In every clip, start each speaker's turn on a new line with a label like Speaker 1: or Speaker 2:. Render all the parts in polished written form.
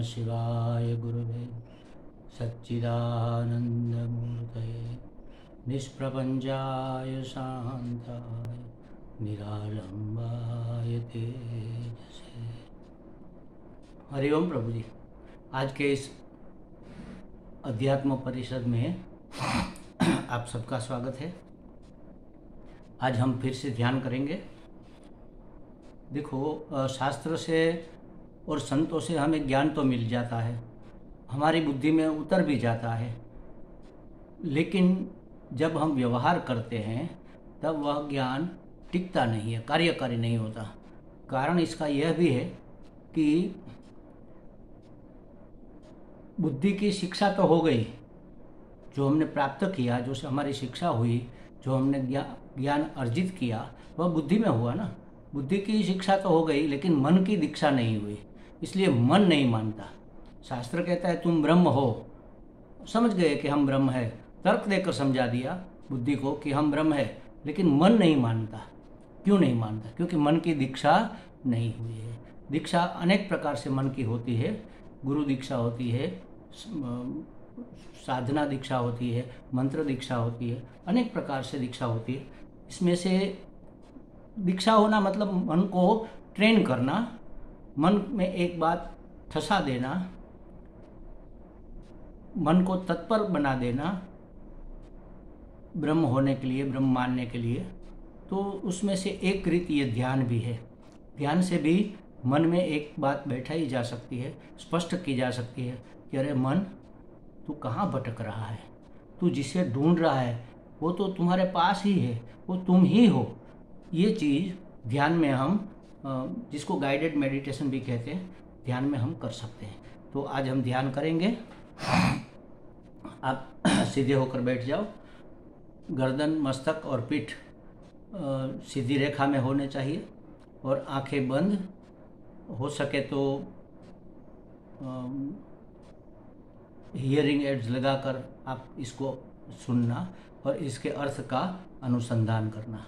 Speaker 1: शिवाय गुरुवे सच्चिदानन्दमूर्तये निष्प्रपञ्चाय शान्ताय निरालम्बाय तेजसे। हरिओम प्रभु जी। आज के इस अध्यात्म परिषद में आप सबका स्वागत है। आज हम फिर से ध्यान करेंगे। देखो, शास्त्र से और संतों से हमें ज्ञान तो मिल जाता है, हमारी बुद्धि में उतर भी जाता है, लेकिन जब हम व्यवहार करते हैं तब वह ज्ञान टिकता नहीं है, कार्यकारी नहीं होता। कारण इसका यह भी है कि बुद्धि की शिक्षा तो हो गई, जो हमने प्राप्त किया, जो हमारी शिक्षा हुई, जो हमने ज्ञान अर्जित किया, वह बुद्धि में हुआ ना। बुद्धि की शिक्षा तो हो गई, लेकिन मन की दीक्षा नहीं हुई, इसलिए मन नहीं मानता। शास्त्र कहता है तुम ब्रह्म हो, समझ गए कि हम ब्रह्म है, तर्क देकर समझा दिया बुद्धि को कि हम ब्रह्म है, लेकिन मन नहीं मानता। क्यों नहीं मानता? क्योंकि मन की दीक्षा नहीं हुई है। दीक्षा अनेक प्रकार से मन की होती है। गुरु दीक्षा होती है, साधना दीक्षा होती है, मंत्र दीक्षा होती है, अनेक प्रकार से दीक्षा होती है। इसमें से दीक्षा होना मतलब मन को ट्रेन करना, मन में एक बात ठसा देना, मन को तत्पर बना देना ब्रह्म होने के लिए, ब्रह्म मानने के लिए। तो उसमें से एक रीति ये ध्यान भी है। ध्यान से भी मन में एक बात बैठाई जा सकती है, स्पष्ट की जा सकती है कि अरे मन, तू कहाँ भटक रहा है? तू जिसे ढूंढ रहा है वो तो तुम्हारे पास ही है, वो तुम ही हो। ये चीज़ ध्यान में हम, जिसको गाइडेड मेडिटेशन भी कहते हैं, ध्यान में हम कर सकते हैं। तो आज हम ध्यान करेंगे। आप सीधे होकर बैठ जाओ। गर्दन, मस्तक और पीठ सीधी रेखा में होने चाहिए और आंखें बंद। हो सके तो हियरिंग एड्स लगाकर आप इसको सुनना और इसके अर्थ का अनुसंधान करना।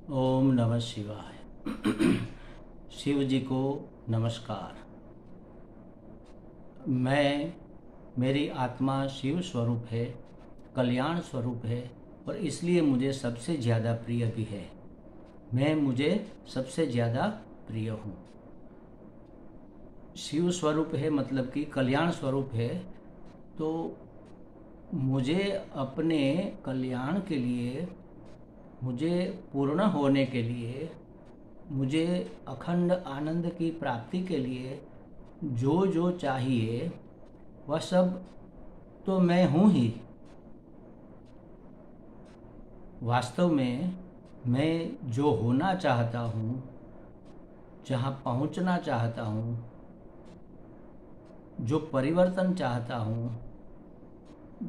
Speaker 1: ओम नमः शिवाय। शिव जी को नमस्कार। मेरी आत्मा शिव स्वरूप है, कल्याण स्वरूप है, और इसलिए मुझे सबसे ज़्यादा प्रिय भी है। मुझे सबसे ज़्यादा प्रिय हूँ। शिव स्वरूप है मतलब कि कल्याण स्वरूप है, तो मुझे अपने कल्याण के लिए, मुझे पूर्ण होने के लिए, मुझे अखंड आनंद की प्राप्ति के लिए जो जो चाहिए वह सब तो मैं हूँ ही। वास्तव में मैं जो होना चाहता हूँ, जहाँ पहुँचना चाहता हूँ, जो परिवर्तन चाहता हूँ,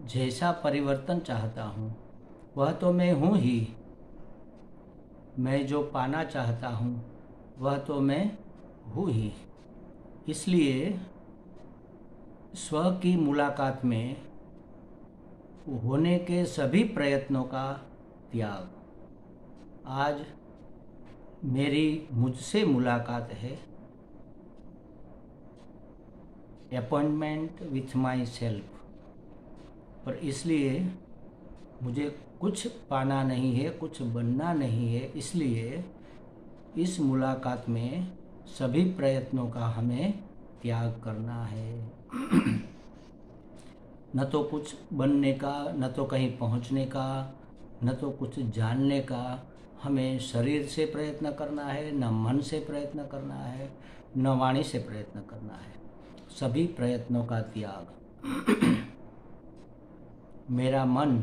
Speaker 1: जैसा परिवर्तन चाहता हूँ, वह तो मैं हूँ ही। मैं जो पाना चाहता हूँ वह तो मैं हूँ ही। इसलिए स्व की मुलाकात में होने के सभी प्रयत्नों का त्याग। आज मेरी मुझसे मुलाकात है, अपॉइंटमेंट विथ माई सेल्फ, और इसलिए मुझे कुछ पाना नहीं है, कुछ बनना नहीं है। इसलिए इस मुलाकात में सभी प्रयत्नों का हमें त्याग करना है। न तो कुछ बनने का, न तो कहीं पहुंचने का, न तो कुछ जानने का। हमें शरीर से प्रयत्न करना है, न मन से प्रयत्न करना है, न वाणी से प्रयत्न करना है। सभी प्रयत्नों का त्याग। मेरा मन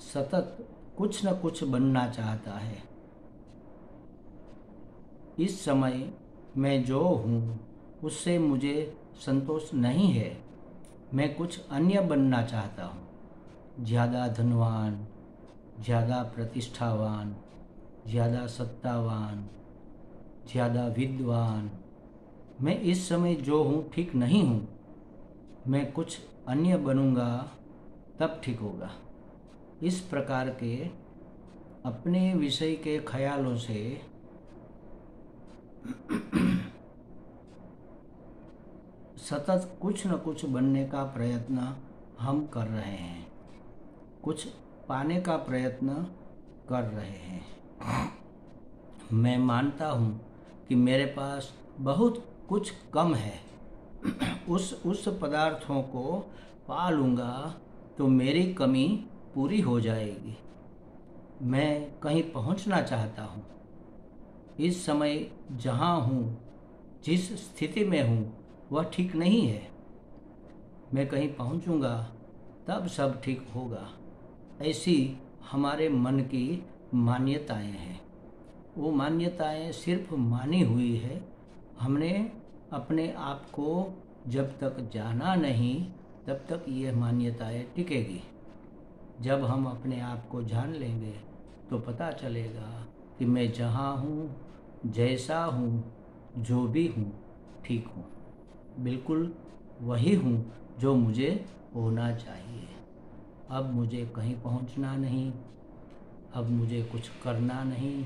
Speaker 1: सतत कुछ न कुछ बनना चाहता है। इस समय मैं जो हूँ उससे मुझे संतोष नहीं है। मैं कुछ अन्य बनना चाहता हूँ। ज़्यादा धनवान, ज़्यादा प्रतिष्ठावान, ज़्यादा सत्तावान, ज़्यादा विद्वान। मैं इस समय जो हूँ ठीक नहीं हूँ। मैं कुछ अन्य बनूँगा तब ठीक होगा। इस प्रकार के अपने विषय के ख्यालों से सतत कुछ न कुछ बनने का प्रयत्न हम कर रहे हैं, कुछ पाने का प्रयत्न कर रहे हैं। मैं मानता हूँ कि मेरे पास बहुत कुछ कम है। उस पदार्थों को पा लूँगा तो मेरी कमी पूरी हो जाएगी। मैं कहीं पहुँचना चाहता हूँ। इस समय जहाँ हूँ, जिस स्थिति में हूँ, वह ठीक नहीं है। मैं कहीं पहुँचूँगा तब सब ठीक होगा। ऐसी हमारे मन की मान्यताएं हैं। वो मान्यताएं सिर्फ मानी हुई है। हमने अपने आप को जब तक जाना नहीं तब तक ये मान्यताएं टिकेगी। जब हम अपने आप को जान लेंगे तो पता चलेगा कि मैं जहाँ हूँ, जैसा हूँ, जो भी हूँ, ठीक हूँ। बिल्कुल वही हूँ जो मुझे होना चाहिए। अब मुझे कहीं पहुँचना नहीं, अब मुझे कुछ करना नहीं,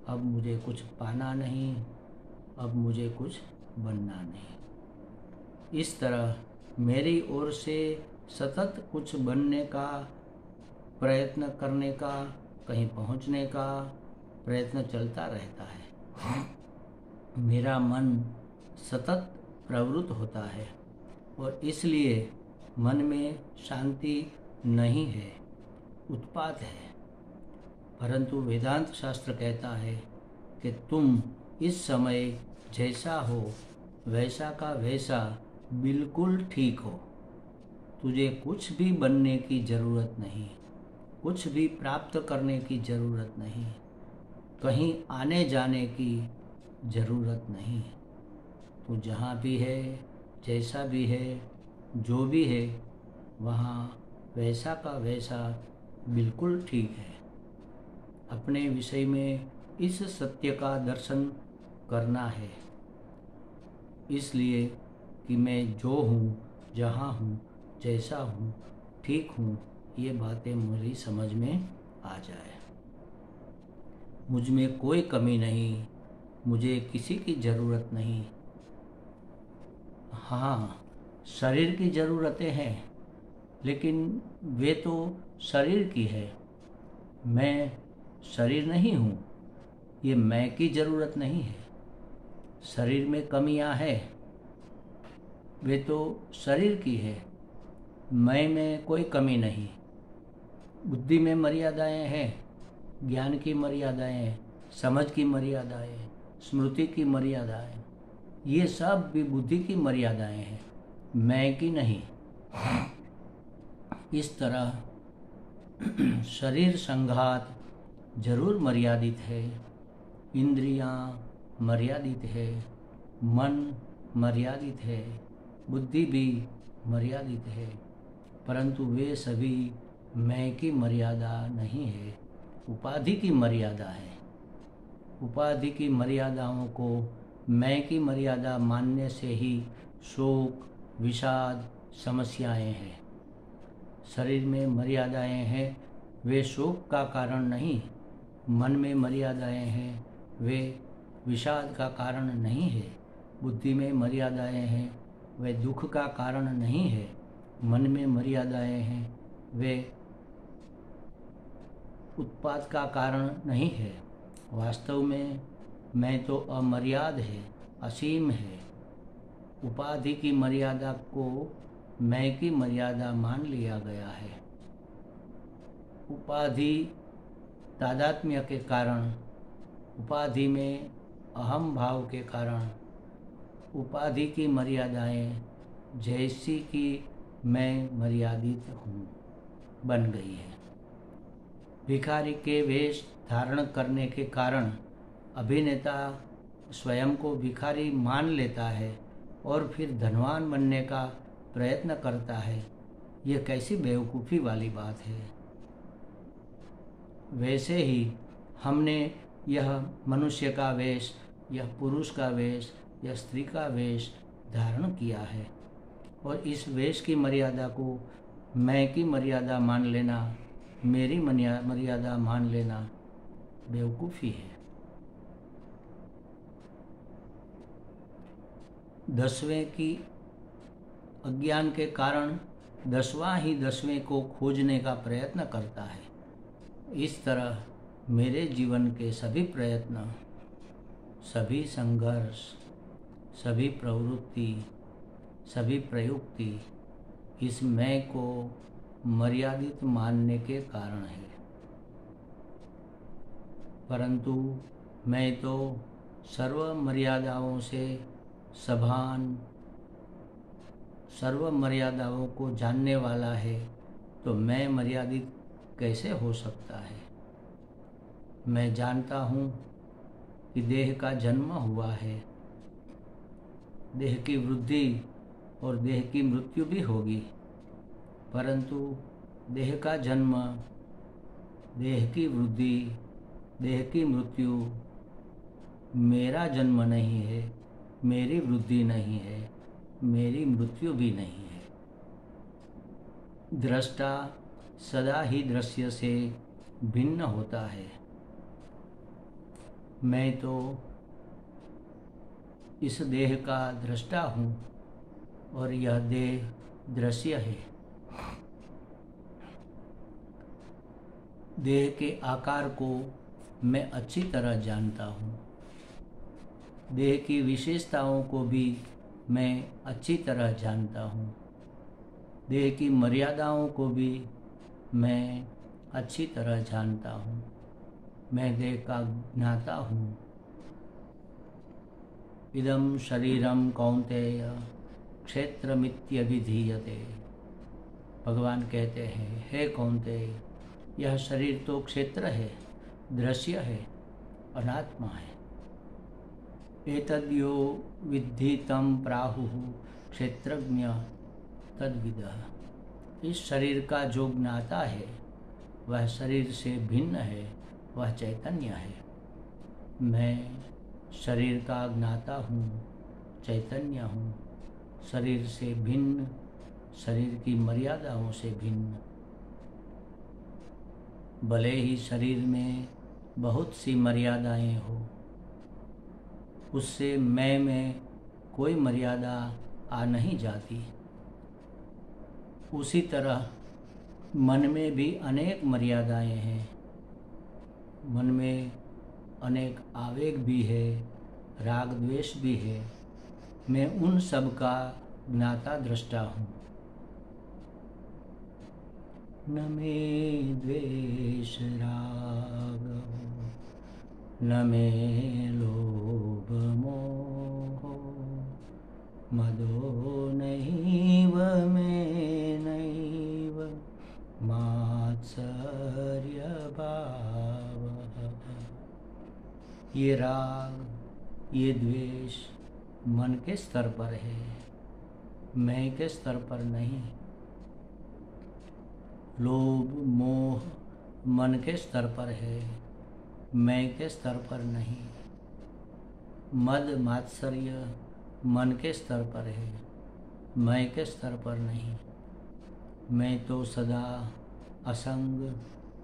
Speaker 1: अब मुझे कुछ पाना नहीं, अब मुझे कुछ बनना नहीं। इस तरह मेरी ओर से सतत कुछ बनने का प्रयत्न करने का, कहीं पहुँचने का प्रयत्न चलता रहता है। मेरा मन सतत प्रवृत्त होता है और इसलिए मन में शांति नहीं है, उत्पात है। परंतु वेदांत शास्त्र कहता है कि तुम इस समय जैसा हो वैसा का वैसा बिल्कुल ठीक हो। तुझे कुछ भी बनने की ज़रूरत नहीं, कुछ भी प्राप्त करने की ज़रूरत नहीं, कहीं आने जाने की ज़रूरत नहीं। तू जहाँ भी है, जैसा भी है, जो भी है, वहाँ वैसा का वैसा बिल्कुल ठीक है। अपने विषय में इस सत्य का दर्शन करना है। इसलिए कि मैं जो हूँ, जहाँ हूँ, जैसा हूँ, ठीक हूँ, ये बातें मेरी समझ में आ जाए। मुझ में कोई कमी नहीं, मुझे किसी की ज़रूरत नहीं। हाँ, शरीर की ज़रूरतें हैं, लेकिन वे तो शरीर की है। मैं शरीर नहीं हूँ, ये मैं की ज़रूरत नहीं है। शरीर में कमियां हैं, वे तो शरीर की है। मैं में कोई कमी नहीं। बुद्धि में मर्यादाएं हैं, ज्ञान की मर्यादाएं हैं, समझ की मर्यादाएं, स्मृति की मर्यादाएं, ये सब भी बुद्धि की मर्यादाएं हैं, मैं की नहीं। इस तरह शरीर संघात जरूर मर्यादित है, इंद्रियां मर्यादित है, मन मर्यादित है, बुद्धि भी मर्यादित है, परंतु वे सभी मैं की मर्यादा नहीं है, उपाधि की मर्यादा है। उपाधि की मर्यादाओं को मैं की मर्यादा मानने से ही शोक, विषाद, समस्याएं हैं। शरीर में मर्यादाएं हैं, वे शोक का कारण नहीं। मन में मर्यादाएं हैं, वे विषाद का कारण नहीं है। बुद्धि में मर्यादाएं हैं, वे दुख का कारण नहीं है। मन में मर्यादाएं हैं, वे उत्पात का कारण नहीं है। वास्तव में मैं तो अमर्याद है, असीम है। उपाधि की मर्यादा को मैं की मर्यादा मान लिया गया है। उपाधि तादात्म्य के कारण, उपाधि में अहम भाव के कारण उपाधि की मर्यादाएं जैसी कि मैं मर्यादित हूँ बन गई है। भिखारी के वेश धारण करने के कारण अभिनेता स्वयं को भिखारी मान लेता है, और फिर धनवान बनने का प्रयत्न करता है, ये कैसी बेवकूफ़ी वाली बात है। वैसे ही हमने यह मनुष्य का वेश, यह पुरुष का वेश, यह स्त्री का वेश धारण किया है, और इस वेश की मर्यादा को मैं की मर्यादा मान लेना, मेरी मर्यादा मान लेना बेवकूफ़ी है। 10वें की अज्ञान के कारण 10वां ही 10वें को खोजने का प्रयत्न करता है। इस तरह मेरे जीवन के सभी प्रयत्न, सभी संघर्ष, सभी प्रवृत्ति, सभी प्रयुक्ति इस मैं को मर्यादित मानने के कारण है। परंतु मैं तो सर्व मर्यादाओं से सभान, सर्व मर्यादाओं को जानने वाला है, तो मैं मर्यादित कैसे हो सकता है। मैं जानता हूँ कि देह का जन्म हुआ है, देह की वृद्धि और देह की मृत्यु भी होगी, परंतु देह का जन्म, देह की वृद्धि, देह की मृत्यु मेरा जन्म नहीं है, मेरी वृद्धि नहीं है, मेरी मृत्यु भी नहीं है। दृष्टा सदा ही दृश्य से भिन्न होता है। मैं तो इस देह का दृष्टा हूँ और यह देह दृश्य है। देह के आकार को मैं अच्छी तरह जानता हूँ, देह की विशेषताओं को भी मैं अच्छी तरह जानता हूँ, देह की मर्यादाओं को भी मैं अच्छी तरह जानता हूँ। मैं देह का ज्ञाता हूँ। इदं शरीरम कौन्तेय क्षेत्रमित्यभिधीयते। भगवान कहते हैं, हे कौन्तेय, यह शरीर तो क्षेत्र है, दृश्य है, अनात्मा है। एतद्यो विद्धि तं प्राहुः क्षेत्रज्ञ तद्विदः। इस शरीर का जो ज्ञाता है वह शरीर से भिन्न है, वह चैतन्य है। मैं शरीर का ज्ञाता हूँ, चैतन्य हूँ, शरीर से भिन्न, शरीर की मर्यादाओं से भिन्न। भले ही शरीर में बहुत सी मर्यादाएं हो, उससे मैं में कोई मर्यादा आ नहीं जाती। उसी तरह मन में भी अनेक मर्यादाएं हैं। मन में अनेक आवेग भी है, राग द्वेष भी है। मैं उन सब का ज्ञाता दृष्टा हूँ। न मे द्वेष राग, न मे लोभ मोह, मदो नैव मे नैव मात्सर्य भावः। ये राग, ये द्वेष मन के स्तर पर है, मैं के स्तर पर नहीं। लोभ मोह मन के स्तर पर है, मैं के स्तर पर नहीं। मद मात्सर्य मन के स्तर पर है, मैं के स्तर पर नहीं। मैं तो सदा असंग,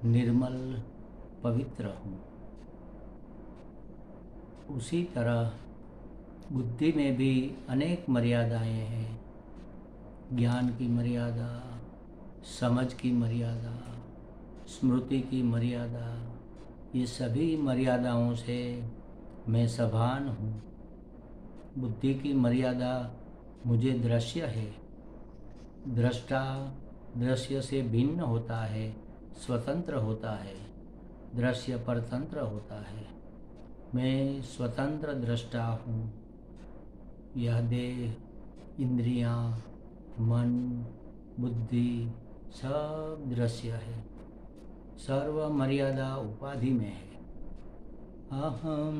Speaker 1: निर्मल, पवित्र हूँ। उसी तरह बुद्धि में भी अनेक मर्यादाएं हैं। ज्ञान की मर्यादा, समझ की मर्यादा, स्मृति की मर्यादा, ये सभी मर्यादाओं से मैं सभान हूँ। बुद्धि की मर्यादा मुझे दृश्य है। दृष्टा दृश्य से भिन्न होता है, स्वतंत्र होता है, दृश्य परतंत्र होता है। मैं स्वतंत्र दृष्टा हूँ। यह देह, इंद्रियाँ, मन, बुद्धि सब दृश्य है, सर्व मर्यादा उपाधि में है। अहम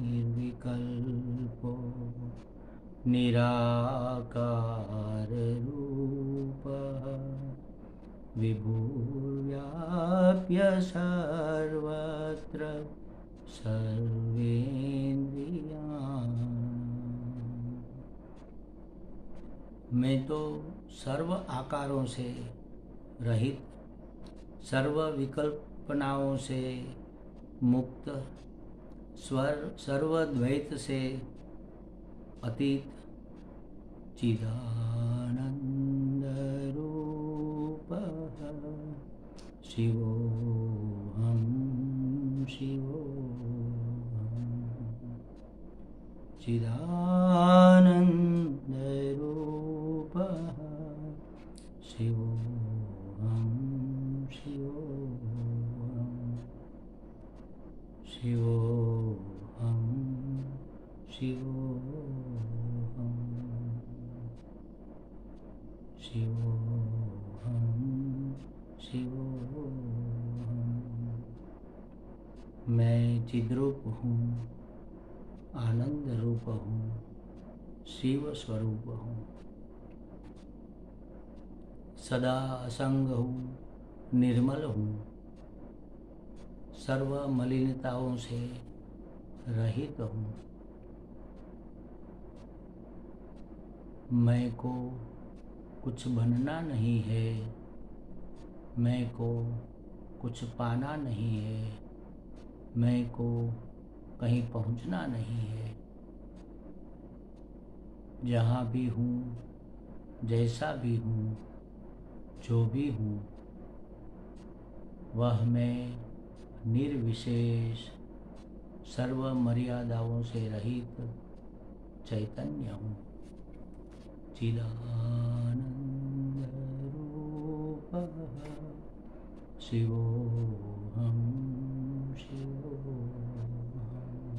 Speaker 1: निर्विकल्पो निराकार रूपः विभुर्व्याप्य सर्वत्र सर्वेन्द्रियाणि। मैं तो सर्व आकारों से रहित, सर्व विकल्पनाओं से मुक्त, सर्वद्वैत से अतीत चिदानंद रूपः शिवोऽहं शिवोऽहम्। चिदानंद रूपः शिवोऽहं शिवोऽहम्। शिवोऽहं शिवोऽहम्। शिवोऽहं शिवोऽहम्। मैं चिद्रूप हूँ, आनंद रूप हूँ, शिव स्वरूप हूँ। सदा असंग हूँ, निर्मल हूँ, सर्व मलिनताओं से रहित हूँ। मैं को कुछ बनना नहीं है, मैं को कुछ पाना नहीं है, मैं को कहीं पहुँचना नहीं है। जहाँ भी हूँ, जैसा भी हूँ, जो भी हूँ, वह मैं निर्विशेष सर्व मर्यादाओं से रहित चैतन्य हूँ। चिदानंद रूपः शिवोऽहं शिवोऽहम्।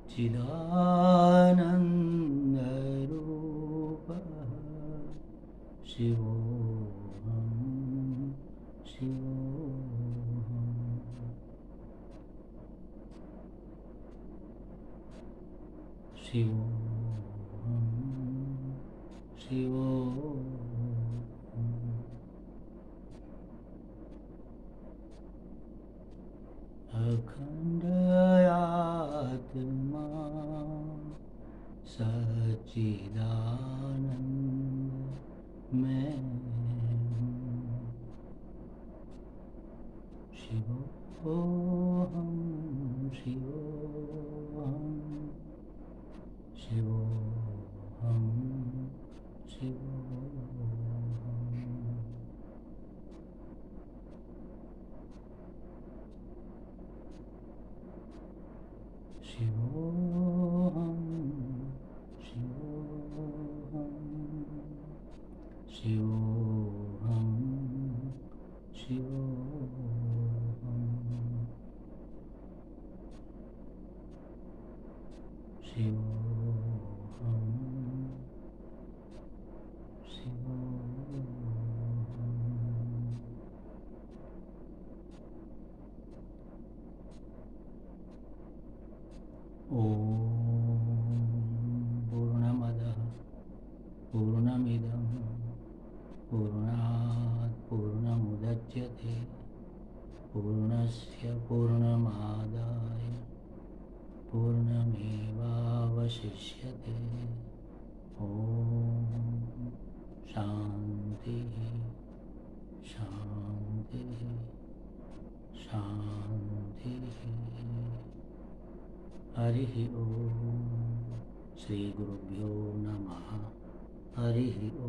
Speaker 1: चिदानंद रूपः शिवोऽहं शिवोऽहम्। शिवोऽहं शिवोऽहम्। अखंड आत्मा सच्चिदानंद मैं हूँ। शिवोऽहं शिवोऽहम्। शिवोऽहं शिवोऽहम्। शिवोऽहं शिवोऽहम्। शिवोऽहं शिवोऽहम्। शिवोऽहं शिवोऽहम्। ॐ पूर्णमदः पूर्णमिदं पूर्णात् पूर्णमुदच्यते पूर्णस्य पूर्णमादाय पूर्णमेवावशिष्यते। ॐ शान्तिः शान्तिः शान्तिः। हरिः ॐ। श्री गुरुभ्यो नमः। हरिः ॐ।